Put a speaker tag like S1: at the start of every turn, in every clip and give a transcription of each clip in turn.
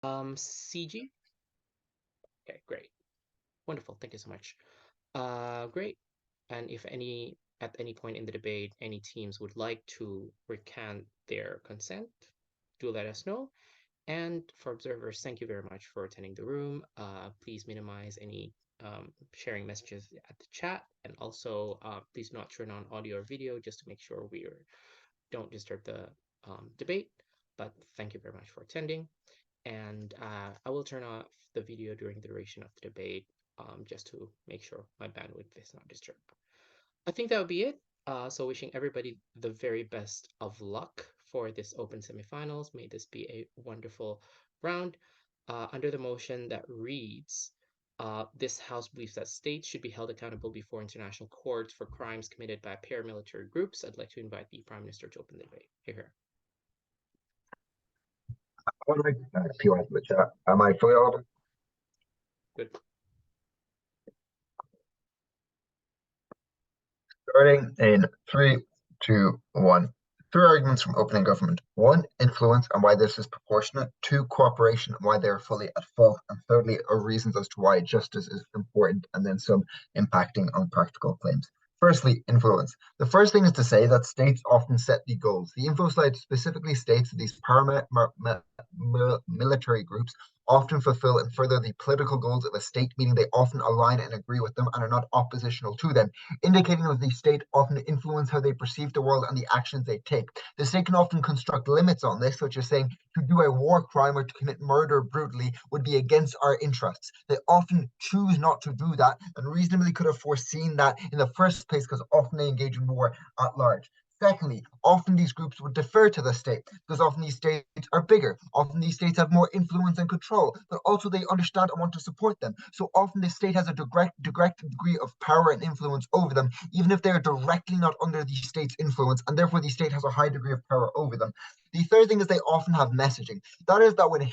S1: CG? Okay, great. Wonderful. Thank you so much. Great. And if at any point in the debate, any teams would like to recant their consent, do let us know. And for observers, thank you very much for attending the room. Please minimize any sharing messages at the chat. And also, please not turn on audio or video just to make sure we don't disturb the debate. But thank you very much for attending. And I will turn off the video during the duration of the debate just to make sure my bandwidth is not disturbed. I think that would be it. So wishing everybody the very best of luck for this open semifinals. May this be a wonderful round. Under the motion that reads, this House believes that states should be held accountable before international courts for crimes committed by paramilitary groups. I'd like to invite the Prime Minister to open the debate. Here.
S2: I would like to see one in the chat. Am I fully audible?
S1: Good.
S2: Starting in 3, 2, 1. 3 arguments from opening government. 1, influence and why this is proportionate. 2, cooperation and why they are fully at fault. And thirdly, are reasons as to why justice is important, and then some impacting on practical claims. Firstly, influence. The first thing is to say that states often set the goals. The info slide specifically states that these paramilitary groups often fulfill and further the political goals of a state, meaning they often align and agree with them and are not oppositional to them, indicating that the state often influence how they perceive the world and the actions they take. The state can often construct limits on this, such as saying to do a war crime or to commit murder brutally would be against our interests. They often choose not to do that and reasonably could have foreseen that in the first place because often they engage in war at large. Secondly, often these groups would defer to the state because often these states are bigger. Often these states have more influence and control, but also they understand and want to support them. So often the state has a direct degree of power and influence over them, even if they are directly not under the state's influence, and therefore the state has a high degree of power over them. The third thing is they often have messaging. That is that when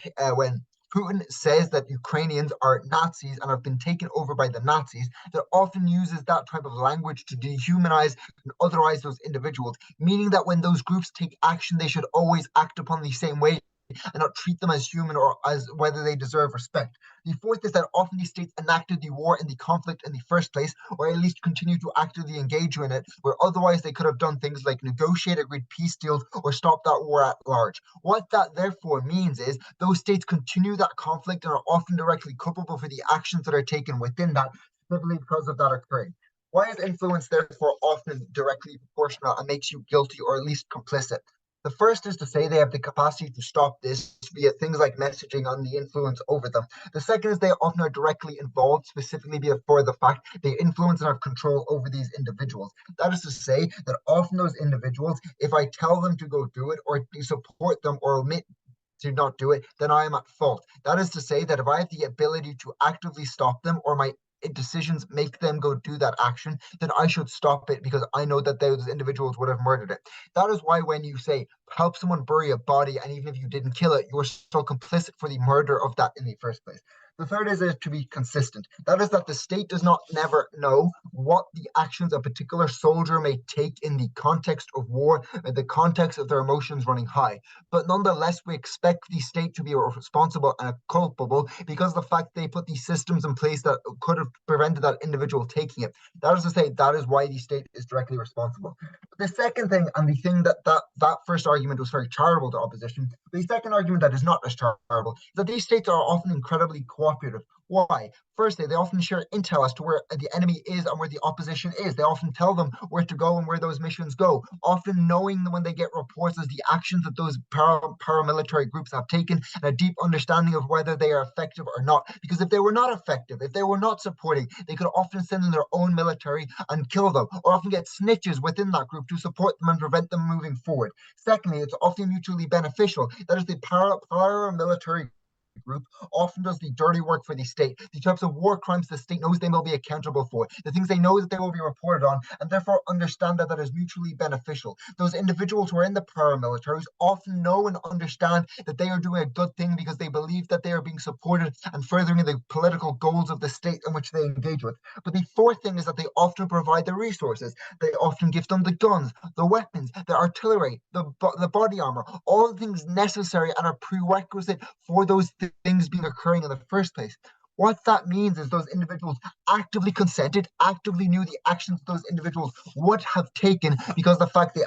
S2: Putin says that Ukrainians are Nazis and have been taken over by the Nazis, that often uses that type of language to dehumanize and otherize those individuals, meaning that when those groups take action, they should always act upon the same way and not treat them as human or as whether they deserve respect. The fourth is that often these states enacted the war and the conflict in the first place, or at least continue to actively engage in it, where otherwise they could have done things like negotiate agreed peace deals or stop that war at large. What that therefore means is those states continue that conflict and are often directly culpable for the actions that are taken within that, simply because of that occurring. Why is influence therefore often directly proportional and makes you guilty or at least complicit? The first is to say they have the capacity to stop this via things like messaging on the influence over them. The second is they often are directly involved, specifically for the fact they influence and have control over these individuals. That is to say that often those individuals, if I tell them to go do it or support them or omit to not do it, then I am at fault. That is to say that if I have the ability to actively stop them or my decisions make them go do that action, then I should stop it because I know that those individuals would have murdered it. That is why when you say help someone bury a body, and even if you didn't kill it, you're still complicit for the murder of that in the first place. The third is to be consistent. That is that the state does not never know what the actions a particular soldier may take in the context of war, in the context of their emotions running high. But nonetheless, we expect the state to be responsible and culpable because of the fact they put these systems in place that could have prevented that individual taking it. That is to say, that is why the state is directly responsible. But the second thing, and the thing that first argument was very charitable to opposition, the second argument that is not as charitable, is that these states are often incredibly cooperative. Why? Firstly, they often share intel as to where the enemy is and where the opposition is. They often tell them where to go and where those missions go, often knowing when they get reports as the actions that those paramilitary groups have taken and a deep understanding of whether they are effective or not. Because if they were not effective, if they were not supporting, they could often send in their own military and kill them, or often get snitches within that group to support them and prevent them moving forward. Secondly, it's often mutually beneficial. That is, the paramilitary group often does the dirty work for the state, the types of war crimes the state knows they will be accountable for, the things they know that they will be reported on, and therefore understand that that is mutually beneficial. Those individuals who are in the paramilitaries often know and understand that they are doing a good thing because they believe that they are being supported and furthering the political goals of the state in which they engage with. But the fourth thing is that they often provide the resources. They often give them the guns, the weapons, the artillery, the body armor, all the things necessary and are prerequisite for those things being occurring in the first place. What that means is those individuals actively consented, actively knew the actions those individuals would have taken because of the fact they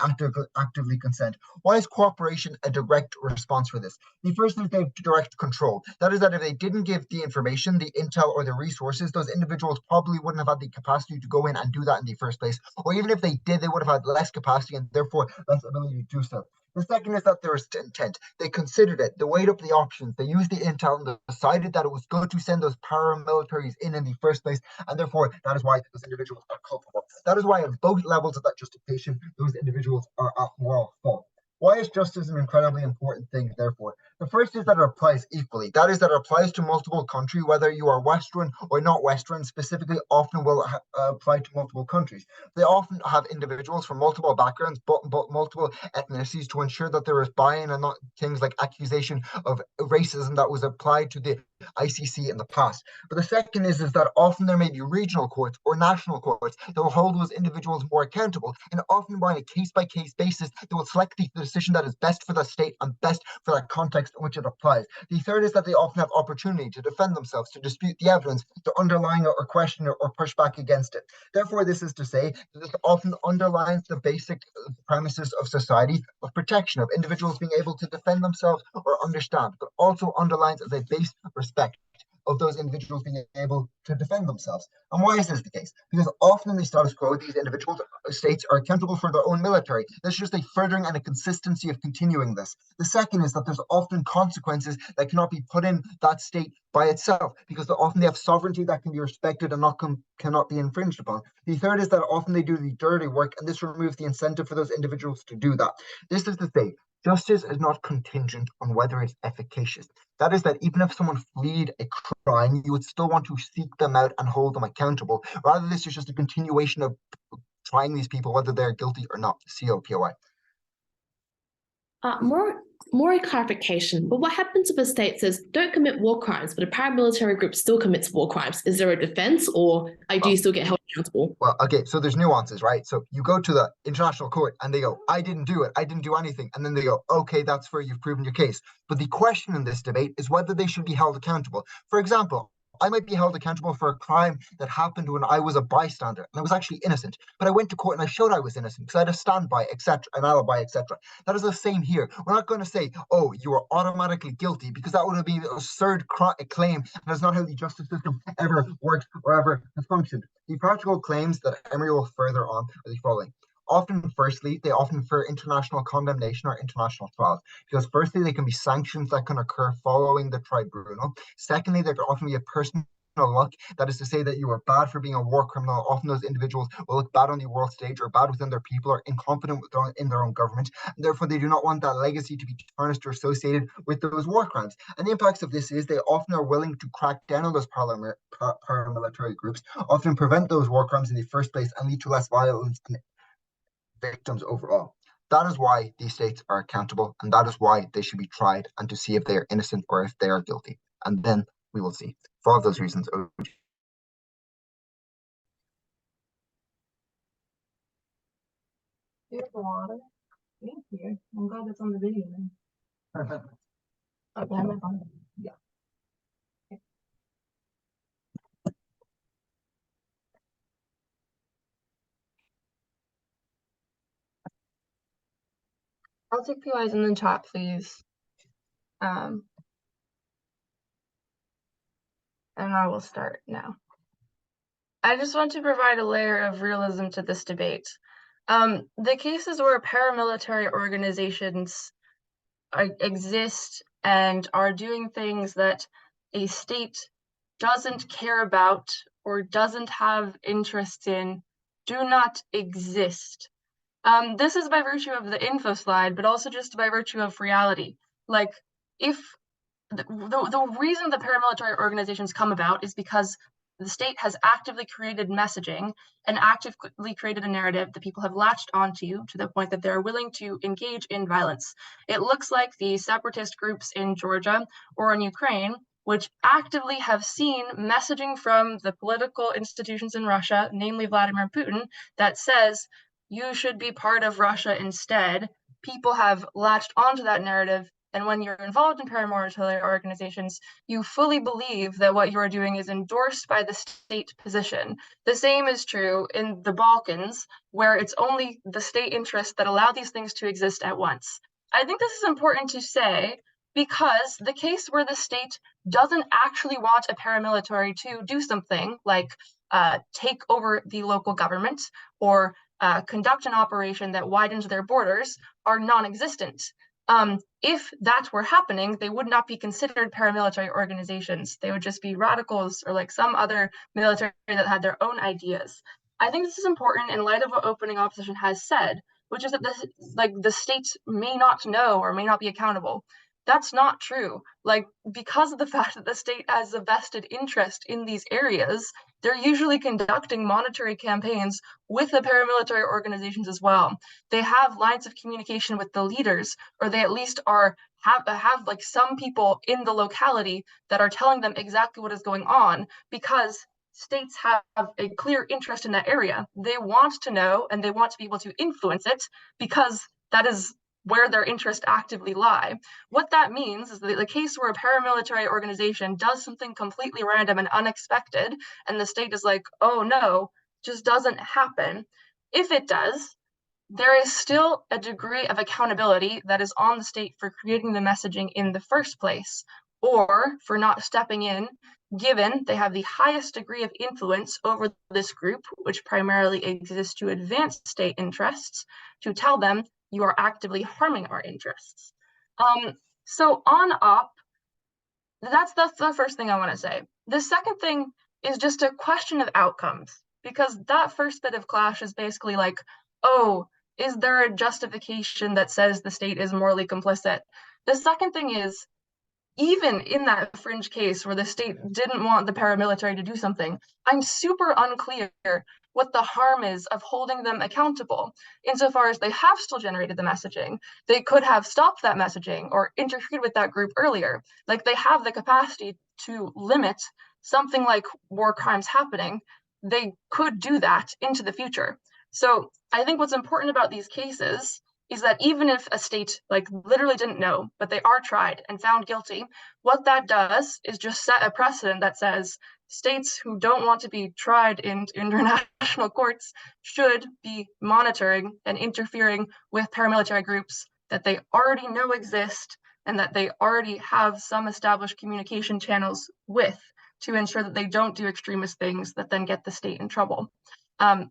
S2: actively consent. Why is cooperation a direct response for this? The first is they have direct control. That is that if they didn't give the information, the intel, or the resources, those individuals probably wouldn't have had the capacity to go in and do that in the first place. Or even if they did, they would have had less capacity and therefore less ability to do so. The second is that there is intent. They considered it, they weighed up the options, they used the intel and decided that it was good to send those paramilitaries in the first place, and therefore that is why those individuals are culpable. That is why at both levels of that justification, those individuals are at moral fault. Why is justice an incredibly important thing, therefore? The first is that it applies equally. That is, that it applies to multiple countries, whether you are Western or not Western, specifically often will apply to multiple countries. They often have individuals from multiple backgrounds, but multiple ethnicities to ensure that there is buy-in and not things like accusation of racism that was applied to the ICC in the past. But the second is that often there may be regional courts or national courts that will hold those individuals more accountable, and often by a case-by-case basis, they will select the decision that is best for the state and best for that context in which it applies. The third is that they often have opportunity to defend themselves, to dispute the evidence, to underline it or question it or push back against it. Therefore, this is to say that this often underlines the basic premises of society of protection, of individuals being able to defend themselves or understand, but also underlines as a base respect of those individuals being able to defend themselves. And why is this the case? Because often in the status quo, these individuals, states are accountable for their own military. There's just a furthering and a consistency of continuing this. The second is that there's often consequences that cannot be put in that state by itself, because often they have sovereignty that can be respected and cannot be infringed upon. The third is that often they do the dirty work, and this removes the incentive for those individuals to do that. This is to say, justice is not contingent on whether it's efficacious. That is, that even if someone fled a crime, you would still want to seek them out and hold them accountable. Rather, this is just a continuation of trying these people, whether they're guilty or not. COPOI.
S3: More clarification, but what happens if a state says don't commit war crimes, but a paramilitary group still commits war crimes? Is there a defense, or do you still get held accountable?
S2: Well, okay, so there's nuances, right? So you go to the international court and they go, I didn't do it, I didn't do anything. And then they go, okay, that's fair, you've proven your case. But the question in this debate is whether they should be held accountable. For example, I might be held accountable for a crime that happened when I was a bystander and I was actually innocent. But I went to court and I showed I was innocent because I had a standby, etc., an alibi, etc. That is the same here. We're not going to say, oh, you are automatically guilty, because that would be an absurd claim, and that's not how the justice system ever works or ever has functioned. The practical claims that Emery will further on are the following. Firstly, they often prefer international condemnation or international trials, because firstly, they can be sanctions that can occur following the tribunal. Secondly, there can often be a personal luck, that is to say that you are bad for being a war criminal. Often those individuals will look bad on the world stage, or bad within their people, or incompetent in their own government, and therefore they do not want that legacy to be tarnished or associated with those war crimes. And the impacts of this is they often are willing to crack down on those paramilitary groups, often prevent those war crimes in the first place, and lead to less violence and victims overall. That is why these states are accountable, and that is why they should be tried, and to see if they are innocent or if they are guilty. And then we will see. For all of those reasons,
S4: Beautiful water. Thank you. I'm glad that's on the video now. Okay, I'm on. Yeah. Okay. I'll take PYs in the chat, please. And I will start now. I just want to provide a layer of realism to this debate. The cases where paramilitary organizations exist and are doing things that a state doesn't care about or doesn't have interest in do not exist. This is by virtue of the info slide, but also just by virtue of reality. Like, if the reason the paramilitary organizations come about is because the state has actively created messaging and actively created a narrative that people have latched onto to the point that they're willing to engage in violence. It looks like the separatist groups in Georgia or in Ukraine, which actively have seen messaging from the political institutions in Russia, namely Vladimir Putin, that says you should be part of Russia instead. People have latched onto that narrative and when you're involved in paramilitary organizations, you fully believe that what you are doing is endorsed by the state position. The same is true in the Balkans, where it's only the state interests that allow these things to exist at once. I think this is important to say because the case where the state doesn't actually want a paramilitary to do something like take over the local government or conduct an operation that widens their borders are non-existent. If that were happening, they would not be considered paramilitary organizations. They would just be radicals or like some other military that had their own ideas. I think this is important in light of what opening opposition has said, which is that the state may not know or may not be accountable. That's not true. Like, because of the fact that the state has a vested interest in these areas, they're usually conducting monetary campaigns with the paramilitary organizations as well. They have lines of communication with the leaders, or they at least have like some people in the locality that are telling them exactly what is going on, because states have a clear interest in that area. They want to know and they want to be able to influence it because that is where their interests actively lie. What that means is that the case where a paramilitary organization does something completely random and unexpected, and the state is like, oh no, just doesn't happen. If it does, there is still a degree of accountability that is on the state for creating the messaging in the first place, or for not stepping in, given they have the highest degree of influence over this group, which primarily exists to advance state interests, to tell them you are actively harming our interests. So on op, that's the first thing I want to say. The second thing is just a question of outcomes, because that first bit of clash is basically like, oh, is there a justification that says the state is morally complicit? The second thing is, even in that fringe case where the state didn't want the paramilitary to do something, I'm super unclear what the harm is of holding them accountable, insofar as they have still generated the messaging. They could have stopped that messaging or interfered with that group earlier. Like, they have the capacity to limit something like war crimes happening. They could do that into the future. So I think what's important about these cases is that even if a state like literally didn't know, but they are tried and found guilty, what that does is just set a precedent that says states who don't want to be tried in international courts should be monitoring and interfering with paramilitary groups that they already know exist and that they already have some established communication channels with, to ensure that they don't do extremist things that then get the state in trouble.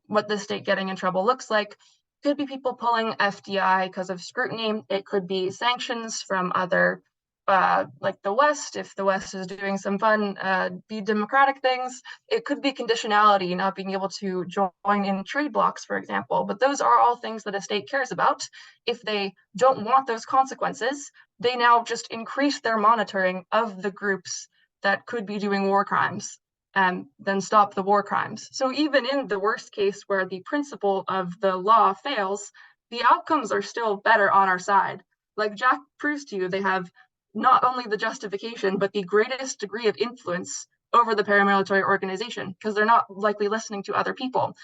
S4: What the state getting in trouble looks like could be people pulling FDI because of scrutiny. It could be sanctions from other, like the West, if the West is doing some fun, be democratic things. It could be conditionality, not being able to join in trade blocs, for example. But those are all things that a state cares about. If they don't want those consequences, they now just increase their monitoring of the groups that could be doing war crimes, and then stop the war crimes. So even in the worst case where the principle of the law fails, the outcomes are still better on our side. Like Jack proves to you, they have not only the justification, but the greatest degree of influence over the paramilitary organization, because they're not likely listening to other people.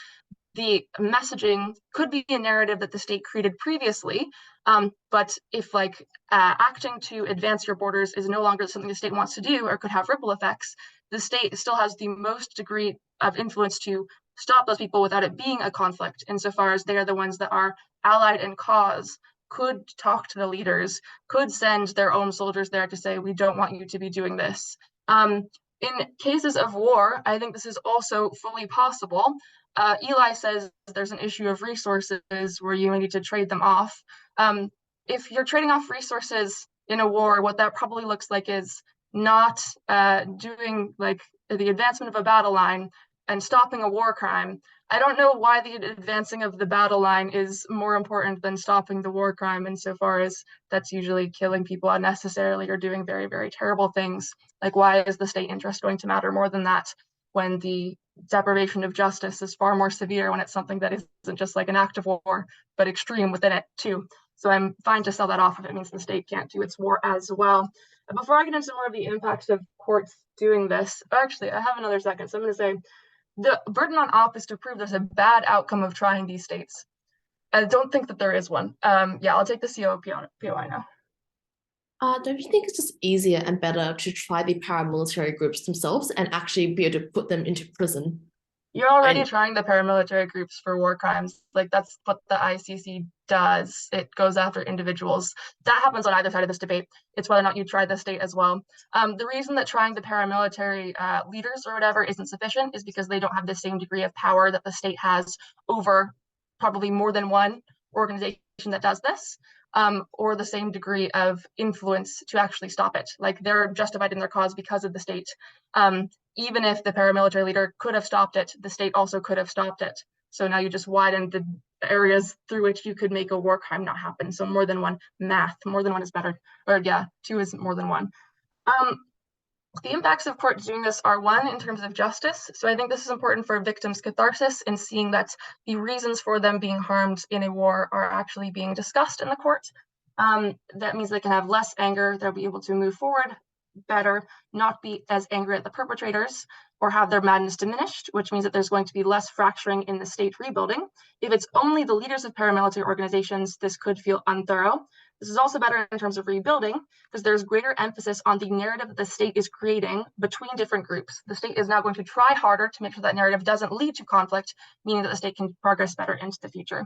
S4: The messaging could be a narrative that the state created previously, but if like acting to advance your borders is no longer something the state wants to do or could have ripple effects, the state still has the most degree of influence to stop those people without it being a conflict, insofar as they're the ones that are allied in cause, could talk to the leaders, could send their own soldiers there to say, we don't want you to be doing this. In cases of war, I think this is also fully possible. Eli says there's an issue of resources where you need to trade them off. If you're trading off resources in a war, what that probably looks like is not doing like the advancement of a battle line and stopping a war crime. I don't know why the advancing of the battle line is more important than stopping the war crime, insofar as that's usually killing people unnecessarily or doing very, very terrible things. Like, why is the state interest going to matter more than that when the deprivation of justice is far more severe, when it's something that isn't just like an act of war, but extreme within it too. So I'm fine to sell that off if it means the state can't do its war as well. Before I get into more of the impacts of courts doing this, actually, I have another second. So I'm going to say the burden on op is to prove there's a bad outcome of trying these states. I don't think that there is one. Yeah, I'll take the COPI now.
S3: Don't you think it's just easier and better to try the paramilitary groups themselves and actually be able to put them into prison?
S4: You're already trying the paramilitary groups for war crimes. Like, that's what the ICC does. It goes after individuals. That happens on either side of this debate. It's whether or not you try the state as well. The reason that trying the paramilitary leaders or whatever isn't sufficient is because they don't have the same degree of power that the state has over probably more than one organization that does this, or the same degree of influence to actually stop it. Like, they're justified in their cause because of the state. Even if the paramilitary leader could have stopped it, the state also could have stopped it. So now you just widen the areas through which you could make a war crime not happen. So more than one, more than one is better. Or yeah, two is more than one. The impacts of court doing this are, one, in terms of justice. So I think this is important for victims' catharsis in seeing that the reasons for them being harmed in a war are actually being discussed in the court. That means they can have less anger, they'll be able to move forward better, not be as angry at the perpetrators, or have their madness diminished, which means that there's going to be less fracturing in the state rebuilding. If it's only the leaders of paramilitary organizations, this could feel unthorough. This is also better in terms of rebuilding, because there's greater emphasis on the narrative that the state is creating between different groups. The state is now going to try harder to make sure that narrative doesn't lead to conflict, meaning that the state can progress better into the future.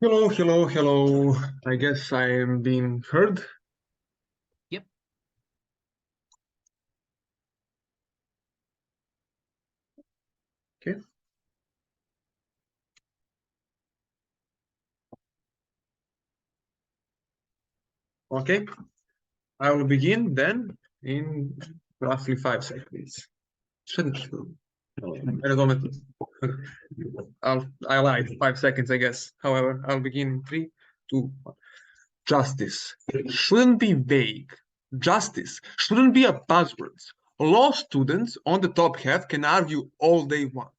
S5: Hello, hello, hello. I guess I am being heard.
S1: Yep.
S5: Okay. Okay. I will begin then in roughly 5 seconds. I lied, 5 seconds, I guess. However, I'll begin in 3, 2, 1. Justice shouldn't be vague. Justice shouldn't be a buzzword. Law students on the top half can argue all they want,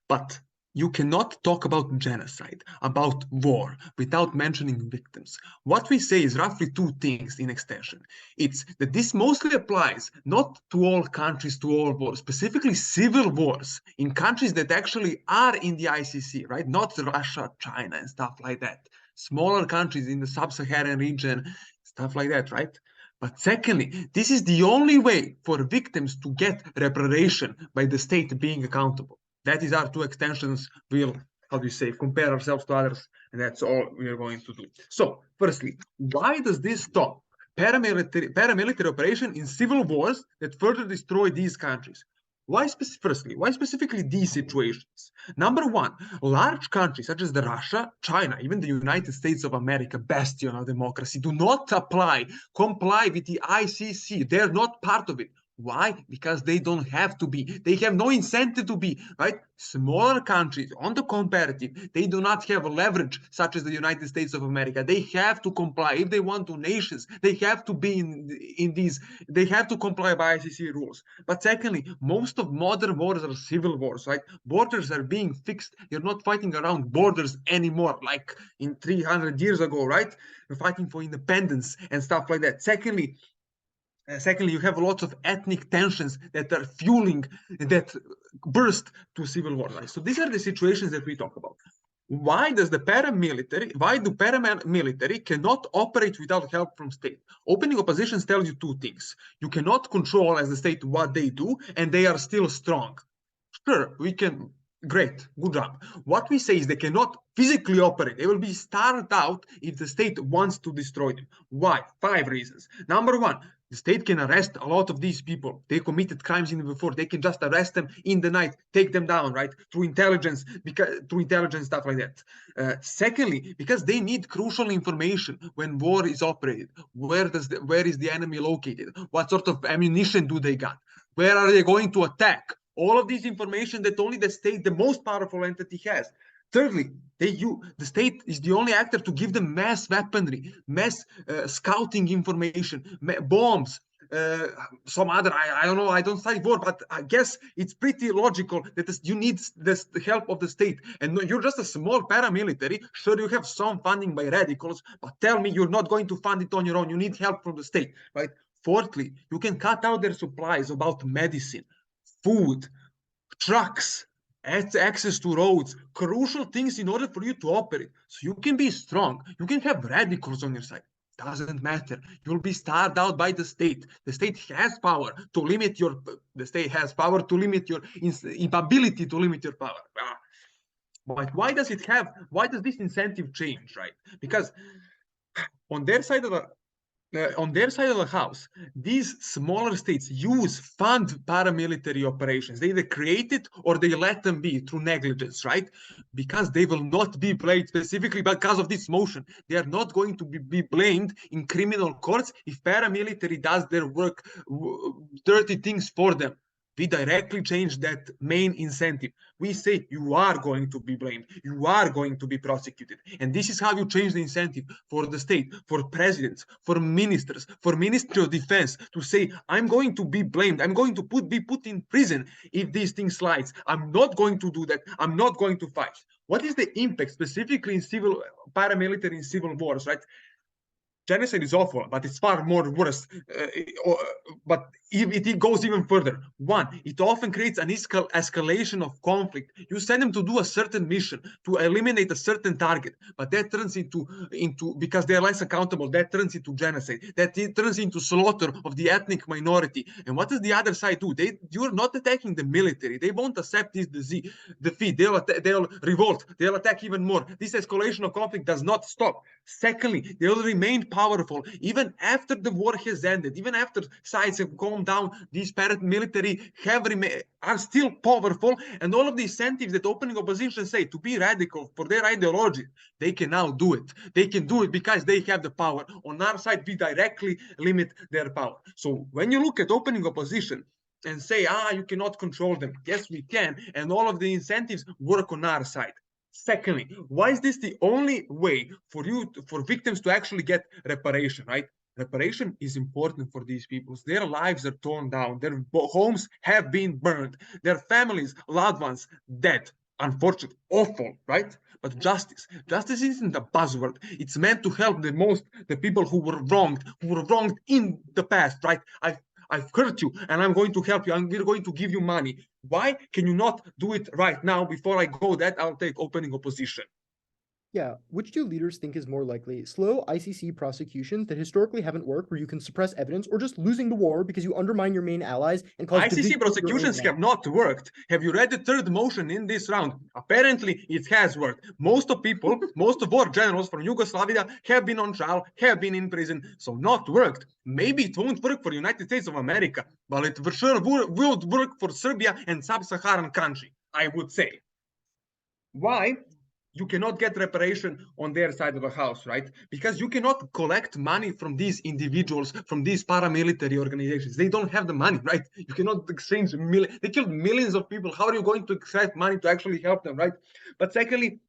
S5: but you cannot talk about genocide, about war, without mentioning victims. What we say is roughly 2 things in extension. It's that this mostly applies not to all countries, to all wars, specifically civil wars in countries that actually are in the ICC, right? Not Russia, China, and stuff like that. Smaller countries in the sub-Saharan region, stuff like that, right? But secondly, this is the only way for victims to get reparation by the state being accountable. That is our 2 extensions. We'll, how do you say, compare ourselves to others, and that's all we are going to do. So, firstly, why does this stop paramilitary operation in civil wars that further destroy these countries? Why specifically these situations? Number one, large countries such as Russia, China, even the United States of America, bastion of democracy, do not comply with the ICC. They're not part of it. Why? Because they don't have to be. They have no incentive to be, right? Smaller countries, on the comparative, they do not have leverage such as the United States of America. They have to comply. If they want donations, they have to be in these, they have to comply by ICC rules. But secondly, most of modern wars are civil wars, right? Borders are being fixed. You're not fighting around borders anymore, like in 300 years ago, right? You're fighting for independence and stuff like that. Secondly, you have lots of ethnic tensions that are fueling, that burst to civil war. So these are the situations that we talk about. Why do paramilitary cannot operate without help from state? Opening oppositions tells you 2 things. You cannot control as the state what they do, and they are still strong. Sure, we can. Great, good job. What we say is they cannot physically operate. They will be starved out if the state wants to destroy them. Why? 5 reasons. Number 1, the state can arrest a lot of these people. They committed crimes even before. They can just arrest them in the night, take them down, right? Through intelligence, stuff like that. Secondly, because they need crucial information when war is operated. Where is the enemy located? What sort of ammunition do they got? Where are they going to attack? All of this information that only the state, the most powerful entity, has. Thirdly, the state is the only actor to give them mass weaponry, mass scouting information, bombs, some other, I don't know, I don't study war, but I guess it's pretty logical that you need the help of the state. And you're just a small paramilitary. Sure, you have some funding by radicals, but tell me you're not going to fund it on your own. You need help from the state, right? Fourthly, you can cut out their supplies about medicine, food, trucks, access to roads, crucial things in order for you to operate. So you can be strong. You can have radicals on your side. Doesn't matter. You'll be starved out by the state. The state has power to limit your. The state has power to limit your inability to limit your power. But why does it have? Why does this incentive change, right? Because on their side of the house, these smaller states fund paramilitary operations. They either create it or they let them be through negligence, right? Because they will not be blamed specifically because of this motion. They are not going to be blamed in criminal courts if paramilitary does their work, dirty things for them. We directly change that main incentive. We say you are going to be blamed, you are going to be prosecuted. And this is how you change the incentive for the state, for presidents, for ministers, for Ministry of Defense to say, I'm going to be blamed, I'm going to be put in prison if these things slides. I'm not going to do that, I'm not going to fight. What is the impact specifically in paramilitary in civil wars, right? Genocide is awful, but it's far more worse. But it goes even further. One, it often creates an escalation of conflict. You send them to do a certain mission, to eliminate a certain target, but that turns into because they're less accountable, that turns into genocide. That turns into slaughter of the ethnic minority. And what does the other side do? You're not attacking the military. They won't accept this defeat. They'll revolt. They'll attack even more. This escalation of conflict does not stop. Secondly, they will remain powerful even after the war has ended, even after sides have calmed down. These paramilitary are still powerful, and all of the incentives that opening opposition say to be radical for their ideology, they can now do it. They can do it because they have the power. On our side, we directly limit their power. So when you look at opening opposition and say, you cannot control them, yes, we can, and all of the incentives work on our side. Secondly, why is this the only way for victims to actually get reparation, right? Reparation is important for these people. Their lives are torn down. Their homes have been burned. Their families, loved ones, dead. Unfortunate, awful, right? But justice isn't a buzzword. It's meant to help the people who were wronged in the past, right? I've hurt you and I'm going to help you. We're going to give you money. Why can you not do it right now? Before I go that, I'll take opening opposition.
S6: Yeah, which do leaders think is more likely? Slow ICC prosecutions that historically haven't worked, where you can suppress evidence, or just losing the war because you undermine your main allies and cause
S5: ICC prosecutions have not worked. Have you read the third motion in this round? Apparently, it has worked. Most of our generals from Yugoslavia have been on trial, have been in prison, so not worked. Maybe it won't work for United States of America, but it for sure will work for Serbia and sub-Saharan country, I would say. Why? You cannot get reparation on their side of the house, right? Because you cannot collect money from these individuals, from these paramilitary organizations. They don't have the money, right? You cannot exchange they killed millions of people. How are you going to extract money to actually help them, right? But secondly,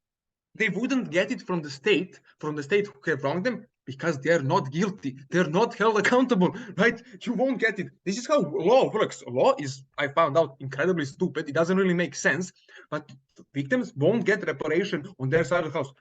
S5: they wouldn't get it from the state who have wronged them, because they're not guilty. They're not held accountable, right? You won't get it. This is how law works. Law is, I found out, incredibly stupid. It doesn't really make sense, but victims won't get reparation on their side of the house,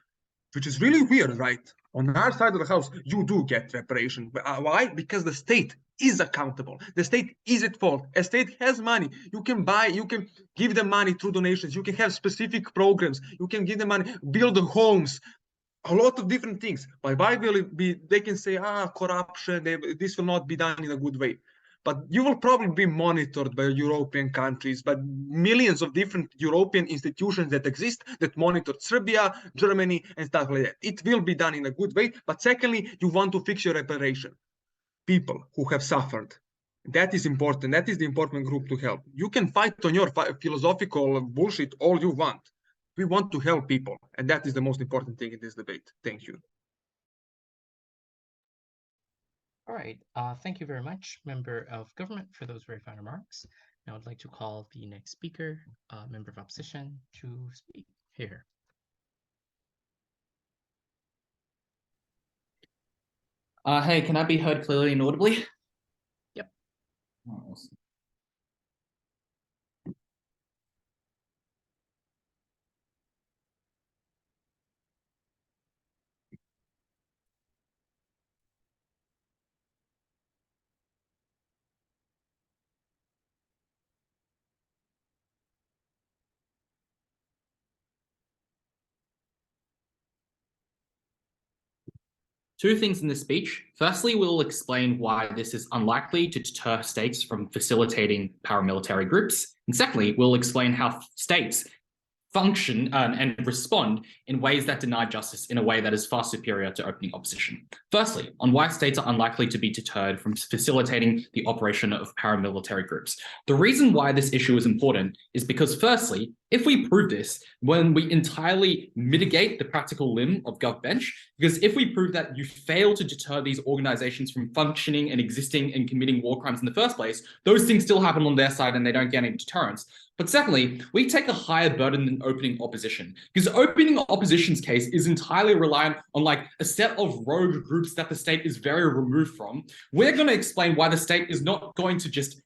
S5: which is really weird, right? On our side of the house, you do get reparation. Why? Because the state is accountable. The state is at fault. A state has money. You can give them money through donations. You can have specific programs. You can give them money, build homes, a lot of different things. Why will it be? They can say, corruption, this will not be done in a good way. But you will probably be monitored by European countries, but millions of different European institutions that exist that monitor Serbia, Germany, and stuff like that. It will be done in a good way. But secondly, you want to fix your reparation. People who have suffered. That is important. That is the important group to help. You can fight on your philosophical bullshit all you want. We want to help people, and that is the most important thing in this debate. Thank you.
S1: All right. Thank you very much, Member of Government, for those very fine remarks. Now I'd like to call the next speaker, Member of Opposition, to speak here.
S7: Hey, can I be heard clearly and audibly?
S1: Yep.
S7: Two things in this speech. Firstly, we'll explain why this is unlikely to deter states from facilitating paramilitary groups. And secondly, we'll explain how states function and respond in ways that deny justice in a way that is far superior to opening opposition. Firstly, on why states are unlikely to be deterred from facilitating the operation of paramilitary groups. The reason why this issue is important is because, firstly, if we prove this, when we entirely mitigate the practical limb of GovBench, because if we prove that you fail to deter these organizations from functioning and existing and committing war crimes in the first place, those things still happen on their side and they don't get any deterrence. But secondly, we take a higher burden than opening opposition, because opening opposition's case is entirely reliant on like a set of rogue groups that the state is very removed from. We're going to explain why the state is not going to just,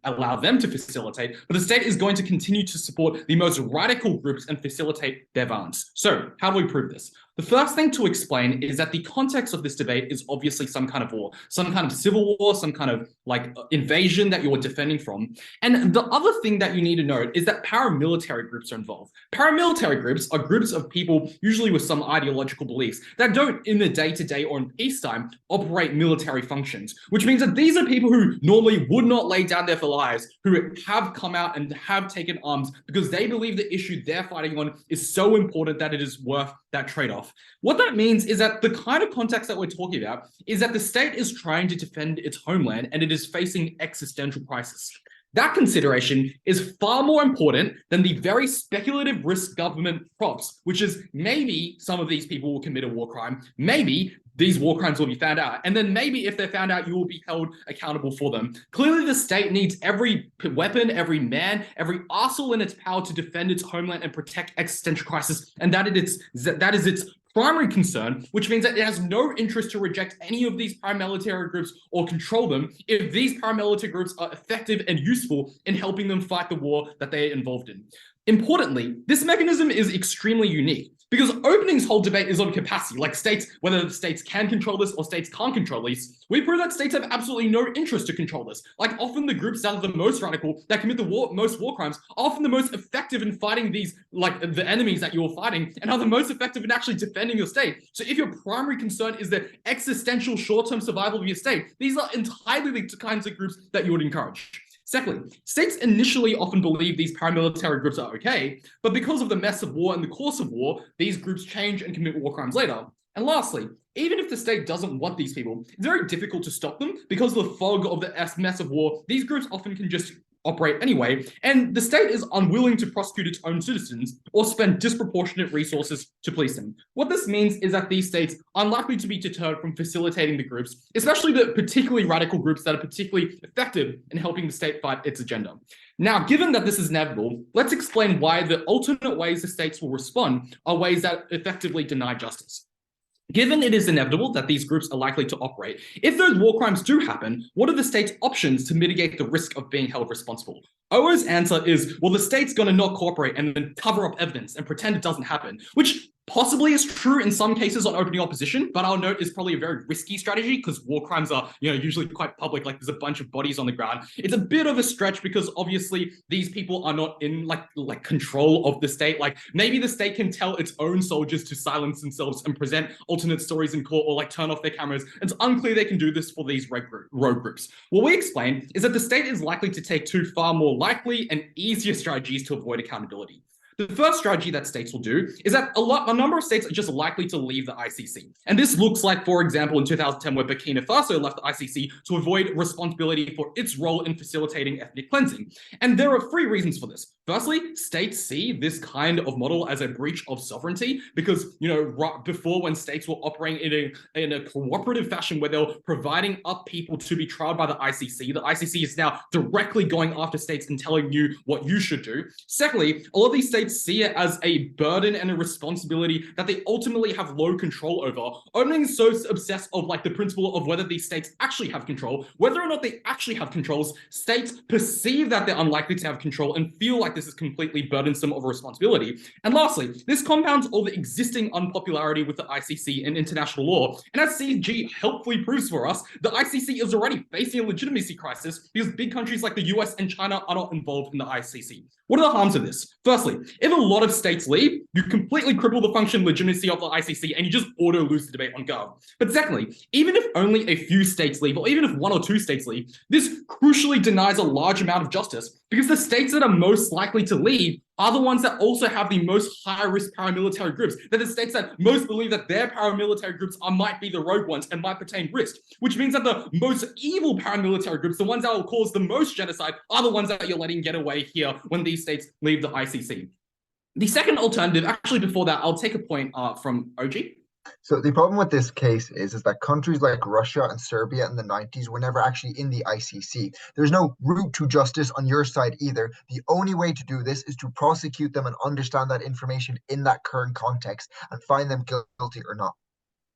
S7: allow them to facilitate, but the state is going to continue to support the most radical groups and facilitate their violence. So how do we prove this? The first thing to explain is that the context of this debate is obviously some kind of war, some kind of civil war, some kind of like invasion that you're defending from. And the other thing that you need to note is that paramilitary groups are involved. Paramilitary groups are groups of people, usually with some ideological beliefs, that don't in the day-to-day or in peacetime operate military functions, which means that these are people who normally would not lay down their lives, who have come out and have taken arms because they believe the issue they're fighting on is so important that it is worth that trade-off. What that means is that the kind of context that we're talking about is that the state is trying to defend its homeland and it is facing existential crisis. That consideration is far more important than the very speculative risk government props, which is maybe some of these people will commit a war crime, maybe these war crimes will be found out, and then maybe if they're found out, you will be held accountable for them. Clearly, the state needs every weapon, every man, every arsenal in its power to defend its homeland and protect existential crisis, and that is its primary concern, which means that it has no interest to reject any of these paramilitary groups or control them if these paramilitary groups are effective and useful in helping them fight the war that they are involved in. Importantly, this mechanism is extremely unique because opening's whole debate is on capacity, like states, whether the states can control this or states can't control this. We prove that states have absolutely no interest to control this. Like often the groups that are the most radical, that commit the most war crimes, are often the most effective in fighting these, like the enemies that you're fighting, and are the most effective in actually defending your state. So if your primary concern is the existential short-term survival of your state, these are entirely the kinds of groups that you would encourage. Secondly, states initially often believe these paramilitary groups are okay, but because of the mess of war and the course of war, these groups change and commit war crimes later. And lastly, even if the state doesn't want these people, it's very difficult to stop them because of the fog of the mess of war. These groups often can just operate anyway, and the state is unwilling to prosecute its own citizens or spend disproportionate resources to police them. What this means is that these states are unlikely to be deterred from facilitating the groups, especially the particularly radical groups that are particularly effective in helping the state fight its agenda. Now, given that this is inevitable, let's explain why the alternate ways the states will respond are ways that effectively deny justice. Given it is inevitable that these groups are likely to operate, if those war crimes do happen, what are the state's options to mitigate the risk of being held responsible? OO's answer is, well, the state's going to not cooperate and then cover up evidence and pretend it doesn't happen, which possibly is true in some cases on opening opposition, but I'll note is probably a very risky strategy because war crimes are, usually quite public, like there's a bunch of bodies on the ground. It's a bit of a stretch because obviously these people are not in like control of the state. Like maybe the state can tell its own soldiers to silence themselves and present alternate stories in court or like turn off their cameras. It's unclear they can do this for these rogue groups. What we explain is that the state is likely to take two far more likely and easier strategies to avoid accountability. The first strategy that states will do is that a number of states are just likely to leave the ICC. And this looks like, for example, in 2010, where Burkina Faso left the ICC to avoid responsibility for its role in facilitating ethnic cleansing. And there are three reasons for this. Firstly, states see this kind of model as a breach of sovereignty because, right before when states were operating in a cooperative fashion where they were providing up people to be trialed by the ICC is now directly going after states and telling you what you should do. Secondly, a lot of these states see it as a burden and a responsibility that they ultimately have low control over. Opening is so obsessed of like the principle of whether these states actually have control, whether or not they actually have controls, states perceive that they're unlikely to have control and feel like this is completely burdensome of a responsibility. And lastly, this compounds all the existing unpopularity with the ICC and international law. And as CG helpfully proves for us, the ICC is already facing a legitimacy crisis because big countries like the US and China are not involved in the ICC. What are the harms of this? Firstly, if a lot of states leave, you completely cripple the function and legitimacy of the ICC and you just auto lose the debate on Gov. But secondly, even if only a few states leave, or even if 1 or 2 states leave, this crucially denies a large amount of justice because the states that are most likely to leave are the ones that also have the most high-risk paramilitary groups. They're the states that most believe that their paramilitary groups might be the rogue ones and might pertain risk, which means that the most evil paramilitary groups, the ones that will cause the most genocide, are the ones that you're letting get away here when these states leave the ICC. The second alternative, actually before that, I'll take a point from OG.
S2: So the problem with this case is that countries like Russia and Serbia in the 90s were never actually in the ICC. There's no route to justice on your side either. The only way to do this is to prosecute them and understand that information in that current context and find them guilty or not.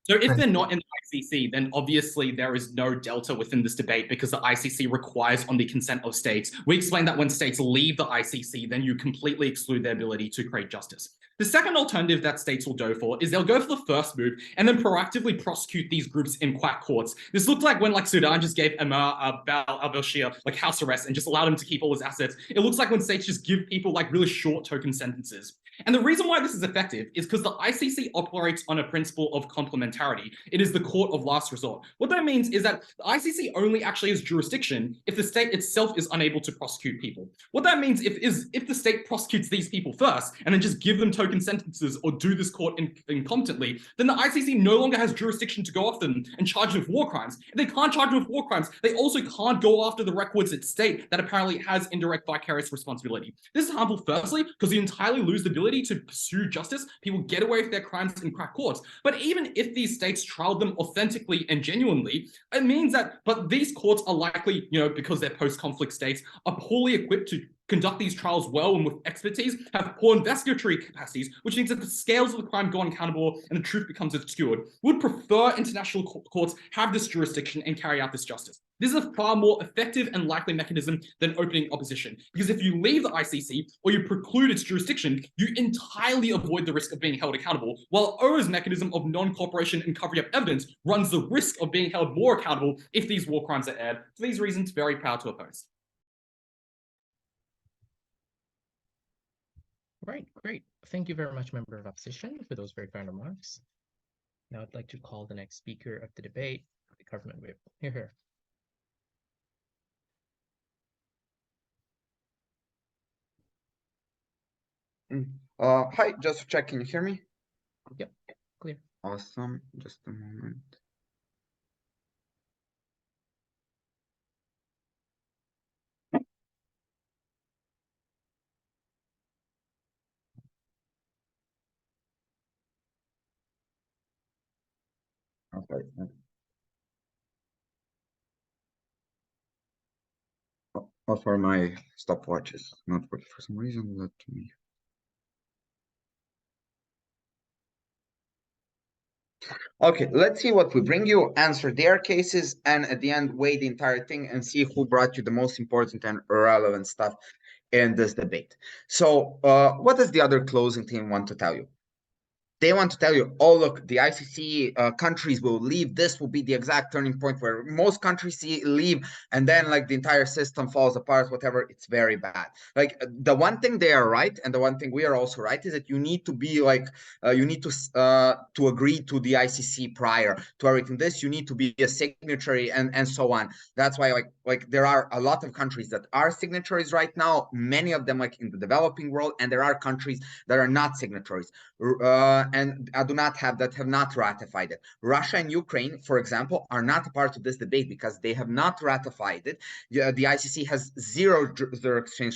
S7: So if they're not in the ICC, then obviously there is no delta within this debate because the ICC requires on the consent of states. We explained that when states leave the ICC, then you completely exclude their ability to create justice. The second alternative that states will go for is they'll go for the first move and then proactively prosecute these groups in quack courts. This looked like when Sudan just gave Amar al-Bashir house arrest and just allowed him to keep all his assets. It looks like when states just give people really short token sentences. And the reason why this is effective is because the ICC operates on a principle of complementarity. It is the court of last resort. What that means is that the ICC only actually has jurisdiction if the state itself is unable to prosecute people. What that means if the state prosecutes these people first and then just give them token sentences or do this court incompetently, then the ICC no longer has jurisdiction to go after them and charge them with war crimes. If they can't charge them with war crimes, they also can't go after the requisite state that apparently has indirect vicarious responsibility. This is harmful, firstly, because you entirely lose the ability to pursue justice. People get away with their crimes in crack courts. But even if these states trialed them authentically and genuinely, it means that, but these courts are likely, because they're post-conflict states, are poorly equipped to conduct these trials well and with expertise, have poor investigatory capacities, which means that the scales of the crime go uncountable and the truth becomes obscured. We would prefer international courts have this jurisdiction and carry out this justice. This is a far more effective and likely mechanism than opening opposition, because if you leave the ICC or you preclude its jurisdiction, you entirely avoid the risk of being held accountable, while O's mechanism of non-cooperation and covering up evidence runs the risk of being held more accountable if these war crimes are aired. For these reasons, very proud to oppose.
S1: Right, great. Thank you very much, member of opposition, for those very kind remarks. Now I'd like to call the next speaker of the debate, the government whip. Here.
S8: Hi, just to check, can you hear me?
S1: Yep, clear.
S8: Awesome, just a moment. Okay. Oh, sorry, my stopwatch is not working for some reason. Let me. Okay, let's see what we bring you, answer their cases, and at the end, weigh the entire thing and see who brought you the most important and relevant stuff in this debate. So, what does the other closing team want to tell you? They want to tell you, oh, look, the ICC countries will leave. This will be the exact turning point where most countries leave, and then the entire system falls apart, whatever. It's very bad. The one thing they are right, and the one thing we are also right, is that you need to be you need to agree to the ICC prior to everything. This, you need to be a signatory and so on. That's why there are a lot of countries that are signatories right now, many of them in the developing world, and there are countries that are not signatories. And I do not have not ratified it. Russia and Ukraine, for example, are not a part of this debate because they have not ratified it. The ICC has zero jurisdiction,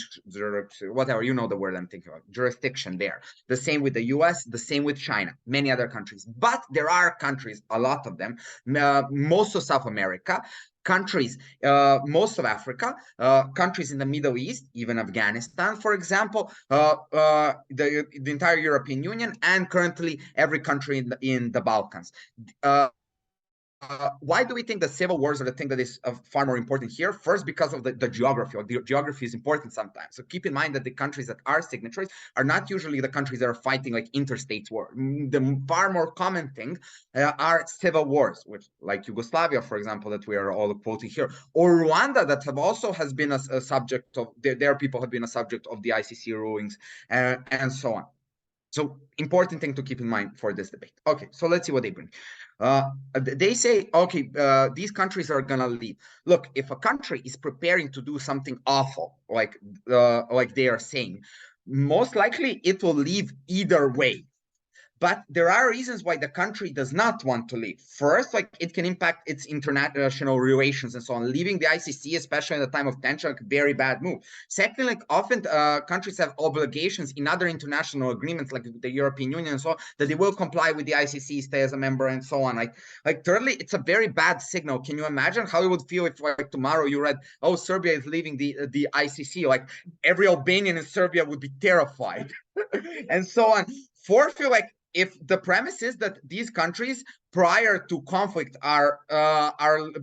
S8: whatever, you know the word I'm thinking of, jurisdiction there. The same with the US, the same with China, many other countries. But there are countries, a lot of them, most of South America, countries, most of Africa, countries in the Middle East, even Afghanistan, for example, the entire European Union, and currently every country in the Balkans. why do we think that civil wars are the thing that is far more important here? First, because of the geography. The geography is important sometimes. So keep in mind that the countries that are signatories are not usually the countries that are fighting like interstate war. The far more common thing are civil wars, which like Yugoslavia, for example, that we are all quoting here, or Rwanda, that has been a subject of their people have been a subject of the ICC rulings and so on. So important thing to keep in mind for this debate. Okay, so let's see what they bring. They say, okay, these countries are gonna leave. Look, if a country is preparing to do something awful, like they are saying, most likely it will leave either way. But there are reasons why the country does not want to leave. First, like it can impact its international relations and so on. Leaving the ICC, especially in the time of tension, like a very bad move. Second, like often countries have obligations in other international agreements, like the European Union and so on, that they will comply with the ICC, stay as a member and so on. Like thirdly, it's a very bad signal. Can you imagine how it would feel if like tomorrow you read, oh, Serbia is leaving the ICC? Like every Albanian in Serbia would be terrified and so on. Fourth, like if the premise is that these countries prior to conflict are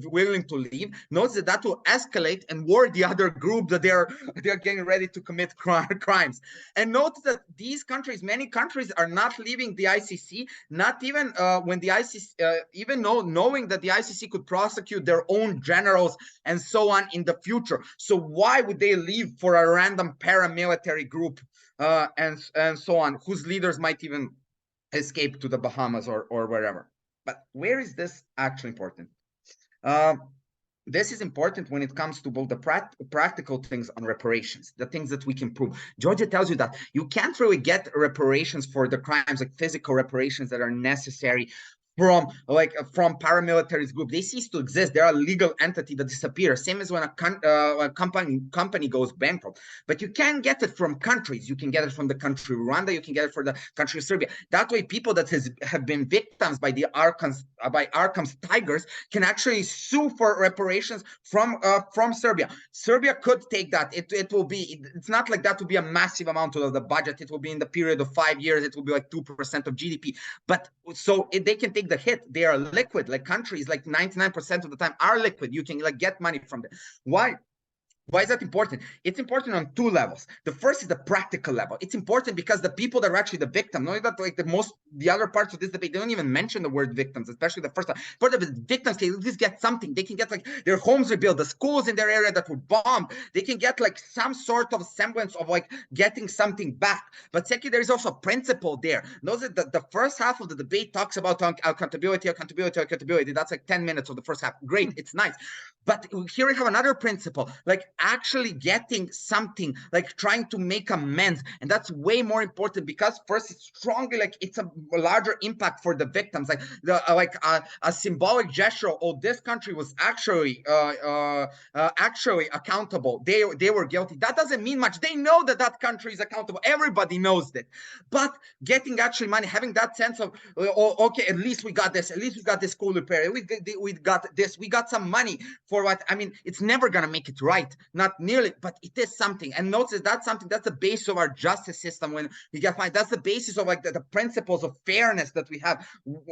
S8: willing to leave, notice that will escalate and war the other group that they're getting ready to commit crimes. And notice that these countries, many countries, are not leaving the ICC, not even when the ICC, even knowing that the ICC could prosecute their own generals and so on in the future. So why would they leave for a random paramilitary group and so on, whose leaders might even escape to the Bahamas or wherever? But where is this actually important? This is important when it comes to both the practical things on reparations, the things that we can prove. Djordje tells you that you can't really get reparations for the crimes, like physical reparations that are necessary from paramilitary group. They cease to exist. They're a legal entity that disappears. Same as when a company goes bankrupt. But you can get it from countries. You can get it from the country Rwanda. You can get it from the country Serbia. That way, people that have been victims by the Arkan's tigers can actually sue for reparations from Serbia. Serbia could take that. It's not like that would be a massive amount of the budget. It will be in the period of 5 years. It will be like 2% of GDP. But so they can take the hit. They are liquid. Like countries, like 99% of the time are liquid. You can like get money from them. Why is that important? It's important on two levels. The first is the practical level. It's important because the people that are actually the victim, not that like the other parts of this debate, they don't even mention the word victims, especially the first one. Part of the victims can at least get something. They can get like their homes rebuilt, the schools in their area that were bombed. They can get like some sort of semblance of like getting something back. But second, there is also a principle there. Notice that the first half of the debate talks about accountability. That's like 10 minutes of the first half. Great, it's nice. But here we have another principle, like actually getting something, like trying to make amends. And that's way more important because first, it's strongly like it's a larger impact for the victims, like a symbolic gesture. Oh, this country was actually accountable. They were guilty. That doesn't mean much. They know that country is accountable. Everybody knows that. But getting actually money, having that sense of, okay, at least we got this. At least we got this school repair. We got this. We got some money for what? I mean, it's never going to make it right. Not nearly, but it is something. And notice that's something, that's the basis of our justice system. When we get money, that's the basis of like the principles of fairness that we have,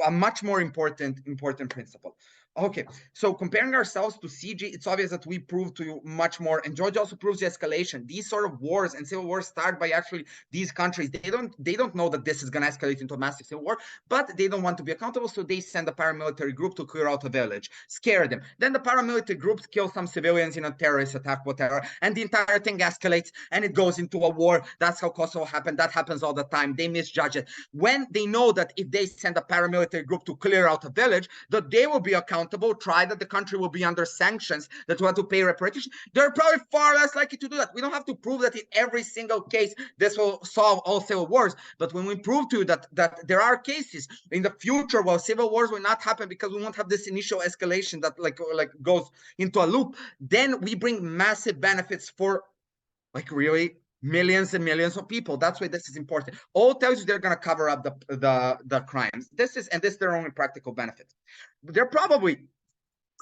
S8: a much more important principle. Okay, so comparing ourselves to CG, it's obvious that we prove to you much more. And Djordje also proves the escalation. These sort of wars and civil wars start by actually these countries. They don't know that this is going to escalate into a massive civil war, but they don't want to be accountable, so they send a paramilitary group to clear out a village, scare them. Then the paramilitary groups kill some civilians in a terrorist attack, whatever, and the entire thing escalates and it goes into a war. That's how Kosovo happened. That happens all the time. They misjudge it. When they know that if they send a paramilitary group to clear out a village, that they will be accountable, try that the country will be under sanctions, that will have to pay reparations, they're probably far less likely to do that. We don't have to prove that in every single case this will solve all civil wars, but when we prove to you that there are cases in the future where civil wars will not happen because we won't have this initial escalation that like goes into a loop, then we bring massive benefits for like really millions and millions of people. That's why this is important. All tells you they're going to cover up the crimes. This is their only practical benefit. They're probably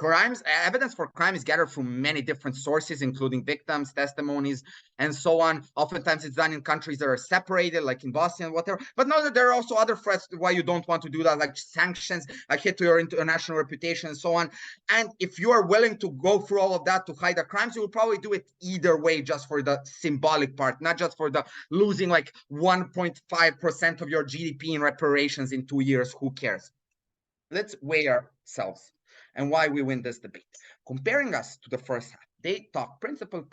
S8: evidence for crime is gathered from many different sources, including victims, testimonies, and so on. Oftentimes it's done in countries that are separated, like in Bosnia, whatever. But know that there are also other threats to why you don't want to do that, like sanctions, like hit to your international reputation, and so on. And if you are willing to go through all of that to hide the crimes, you will probably do it either way, just for the symbolic part, not just for the losing like 1.5% of your GDP in reparations in 2 years. Who cares? Let's weigh ourselves and why we win this debate. Comparing us to the first half, they talk principle.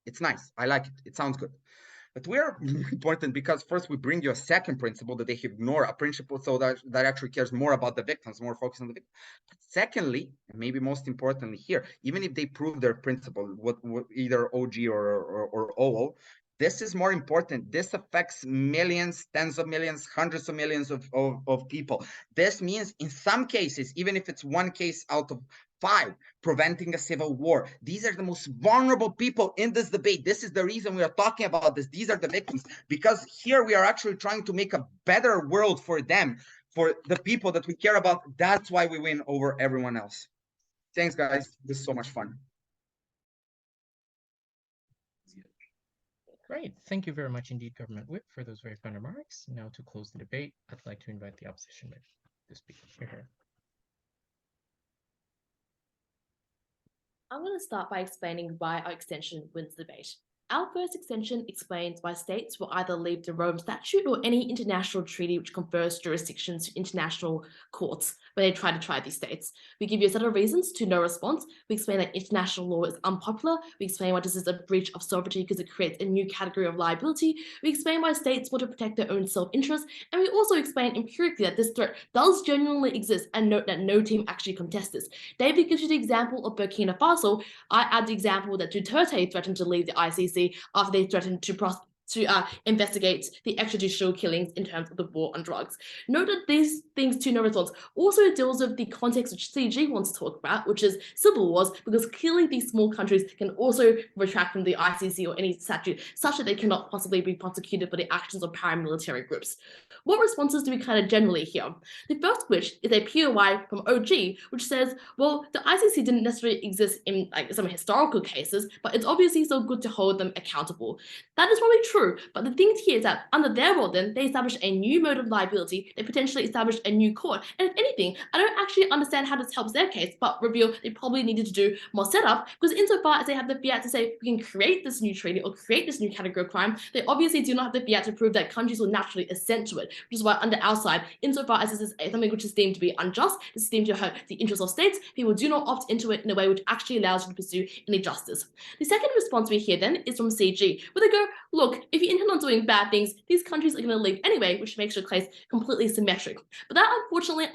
S8: It's nice. I like it. It sounds good. But we're more important because first we bring you a second principle that they ignore, a principle so that actually cares more about the victims, more focused on the victims. But secondly, and maybe most importantly here, even if they prove their principle, what either OG or OO, this is more important. This affects millions, tens of millions, hundreds of millions of people. This means in some cases, even if it's one case out of 5, preventing a civil war. These are the most vulnerable people in this debate. This is the reason we are talking about this. These are the victims, because here we are actually trying to make a better world for them, for the people that we care about. That's why we win over everyone else. Thanks, guys. This is so much fun.
S1: Great. Thank you very much indeed, Government Whip, for those very fun remarks. Now to close the debate, I'd like to invite the opposition whip to speak. Here.
S3: I'm going to start by explaining why our extension wins the debate. Our first extension explains why states will either leave the Rome Statute or any international treaty which confers jurisdictions to international courts when they try to try these states. We give you a set of reasons to no response. We explain that international law is unpopular. We explain why this is a breach of sovereignty because it creates a new category of liability. We explain why states want to protect their own self-interest. And we also explain empirically that this threat does genuinely exist and note that no team actually contests this. David gives you the example of Burkina Faso. I add the example that Duterte threatened to leave the ICC after they threatened to investigate the extrajudicial killings in terms of the war on drugs. Note that these things to no response also deals with the context which CG wants to talk about, which is civil wars, because clearly these small countries can also retract from the ICC or any statute such that they cannot possibly be prosecuted for the actions of paramilitary groups. What responses do we kind of generally hear? The first which is a POI from OG, which says, well, the ICC didn't necessarily exist in like some historical cases, but it's obviously so good to hold them accountable. That is probably true. But the thing here is that under their role, then they established a new mode of liability. They potentially established a new court. And if anything, I don't actually understand how this helps their case, but reveal they probably needed to do more setup, because insofar as they have the fiat to say we can create this new treaty or create this new category of crime, they obviously do not have the fiat to prove that countries will naturally assent to it, which is why under our side, insofar as this is something which is deemed to be unjust, this is deemed to hurt the interests of states, people do not opt into it in a way which actually allows you to pursue any justice. The second response we hear then is from CG, where they go, look, if you intend on doing bad things, these countries are going to leave anyway, which makes your case completely symmetric. But that unfortunately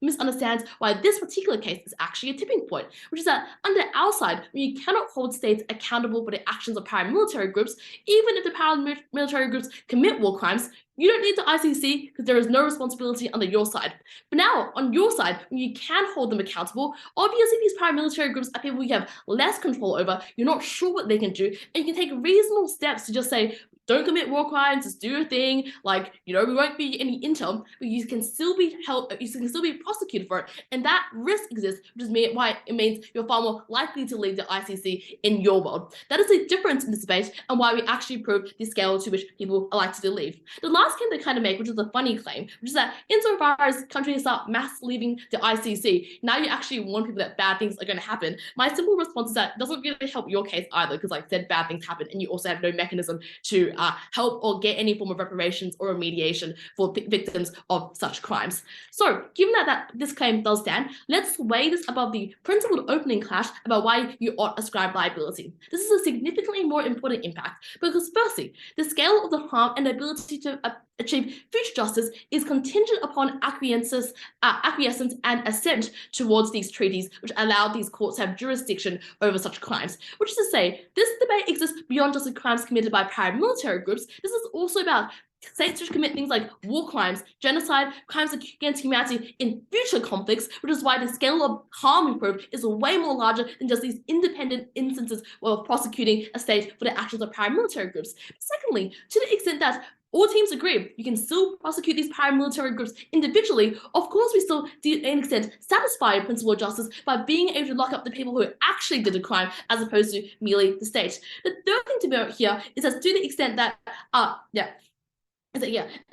S3: misunderstands why this particular case is actually a tipping point, which is that under our side, when you cannot hold states accountable for the actions of paramilitary groups, even if the paramilitary groups commit war crimes, you don't need the ICC because there is no responsibility under your side. But now, on your side, when you can hold them accountable, obviously these paramilitary groups are people you have less control over, you're not sure what they can do, and you can take reasonable steps to just say, don't commit war crimes, just do your thing, like, you know, we won't be any intel, but you can still be held, you can still be prosecuted for it, and that risk exists, which is why it means you're far more likely to leave the ICC in your world. That is the difference in this debate, and why we actually prove the scale to which people are likely to leave. The last claim they kind of make, which is a funny claim, which is that insofar as countries start mass leaving the ICC, now you actually warn people that bad things are going to happen. My simple response is that it doesn't really help your case either, because like I said, bad things happen, and you also have no mechanism to help or get any form of reparations or remediation for victims of such crimes. So, given that this claim does stand, let's weigh this above the principled opening clash about why you ought ascribe liability. This is a significantly more important impact because, firstly, the scale of the harm and ability to achieve future justice is contingent upon acquiescence and assent towards these treaties which allow these courts to have jurisdiction over such crimes. Which is to say, this debate exists beyond just the crimes committed by paramilitary groups. This is also about states which commit things like war crimes, genocide, crimes against humanity in future conflicts, which is why the scale of harm we prove is way more larger than just these independent instances of prosecuting a state for the actions of paramilitary groups. Secondly, to the extent that all teams agree you can still prosecute these paramilitary groups individually. Of course, we still, to an extent, satisfy a principle of justice by being able to lock up the people who actually did the crime as opposed to merely the state. The third thing to note here is that to the extent that, and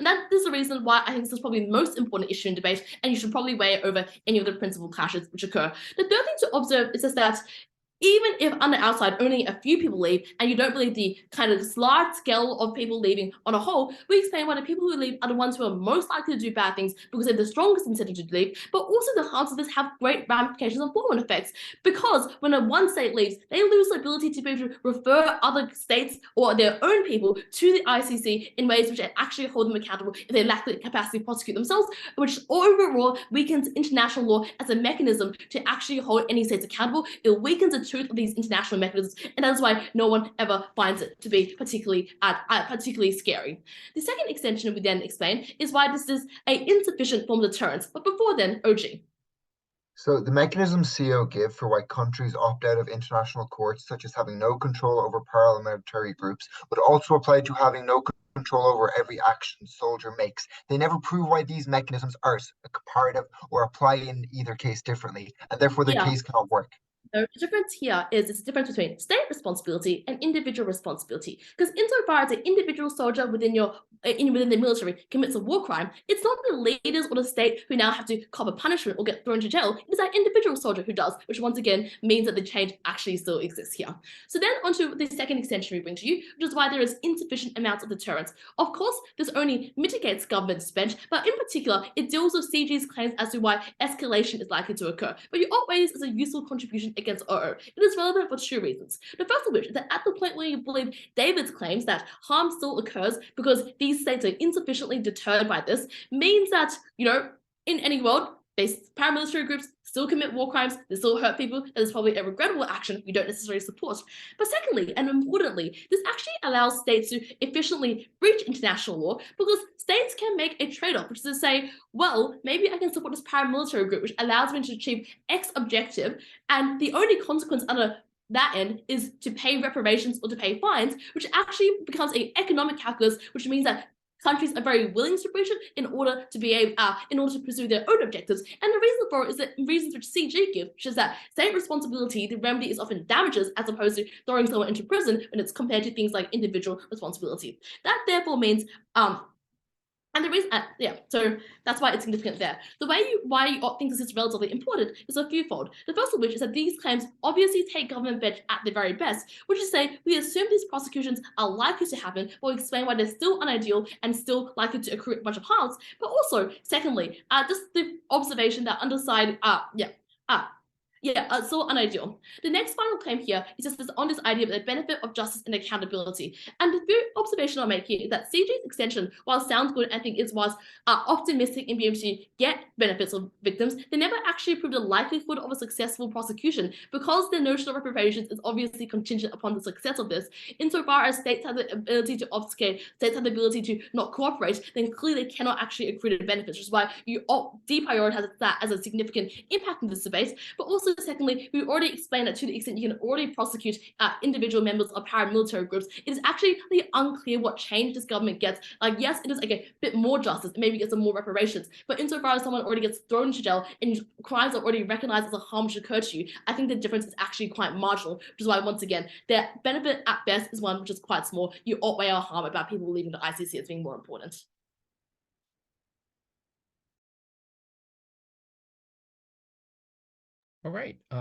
S3: that is the reason why I think this is probably the most important issue in debate, and you should probably weigh it over any of the principal clashes which occur. The third thing to observe is just that even if on the outside only a few people leave, and you don't believe the kind of large scale of people leaving on a whole, we explain why the people who leave are the ones who are most likely to do bad things because they have the strongest incentive to leave, but also the harms of this have great ramifications and flow-on effects. Because when one state leaves, they lose the ability to be able to refer other states or their own people to the ICC in ways which actually hold them accountable if they lack the capacity to prosecute themselves, which overall weakens international law as a mechanism to actually hold any states accountable. It weakens the truth of these international mechanisms, and that's why no one ever finds it to be particularly scary. The second extension we then explain is why this is an insufficient form of deterrence. But before then, OG.
S2: So the mechanisms CO give for why countries opt out of international courts, such as having no control over paramilitary groups, would also apply to having no control over every action soldier makes. They never prove why these mechanisms are comparative or apply in either case differently, and therefore the case cannot work.
S3: The difference here is it's a difference between state responsibility and individual responsibility. Because insofar as an individual soldier within the military commits a war crime, it's not the leaders or the state who now have to cop a punishment or get thrown to jail. It is that individual soldier who does, which once again means that the change actually still exists here. So then onto the second extension we bring to you, which is why there is insufficient amounts of deterrence. Of course, this only mitigates government spend, but in particular, it deals with CG's claims as to why escalation is likely to occur. But you always is a useful contribution against OO. It is relevant for two reasons. The first of which is that at the point where you believe David's claims that harm still occurs because these states are insufficiently deterred by this, means that, in any world, paramilitary groups still commit war crimes, they still hurt people, that is probably a regrettable action we don't necessarily support. But secondly, and importantly, this actually allows states to efficiently breach international law because states can make a trade-off, which is to say, well, maybe I can support this paramilitary group, which allows me to achieve X objective, and the only consequence under that end is to pay reparations or to pay fines, which actually becomes an economic calculus, which means that countries are very willing to breach it in order to pursue their own objectives. And the reason for it is that reasons which CG give, which is that state responsibility, the remedy is often damages as opposed to throwing someone into prison when it's compared to things like individual responsibility. That therefore means and the reason, so that's why it's significant there. The why you think this is relatively important is a fewfold. The first of which is that these claims obviously take government bench at the very best, which is to say we assume these prosecutions are likely to happen, but we explain why they're still unideal and still likely to accrue a bunch of harms. But also, secondly, just the observation that underside, so unideal. The next final claim here is just on this idea of the benefit of justice and accountability. And the observation I'll make here is that CG's extension, while it sounds good, I think it was optimistic in being able to get benefits of victims, they never actually proved the likelihood of a successful prosecution because the notion of reparations is obviously contingent upon the success of this. Insofar as states have the ability to obfuscate, states have the ability to not cooperate, then clearly they cannot actually accrue the benefits, which is why you deprioritize that as a significant impact in this debate. But also secondly, we already explained that to the extent you can already prosecute individual members of paramilitary groups, it is actually really unclear what change this government gets. Like, yes, it is like a bit more justice, maybe get some more reparations, but insofar as someone already gets thrown into jail and crimes are already recognized as a harm should occur to you, I think the difference is actually quite marginal, which is why, once again, the benefit at best is one which is quite small. You outweigh our harm about people leaving the ICC as being more important.
S1: All right.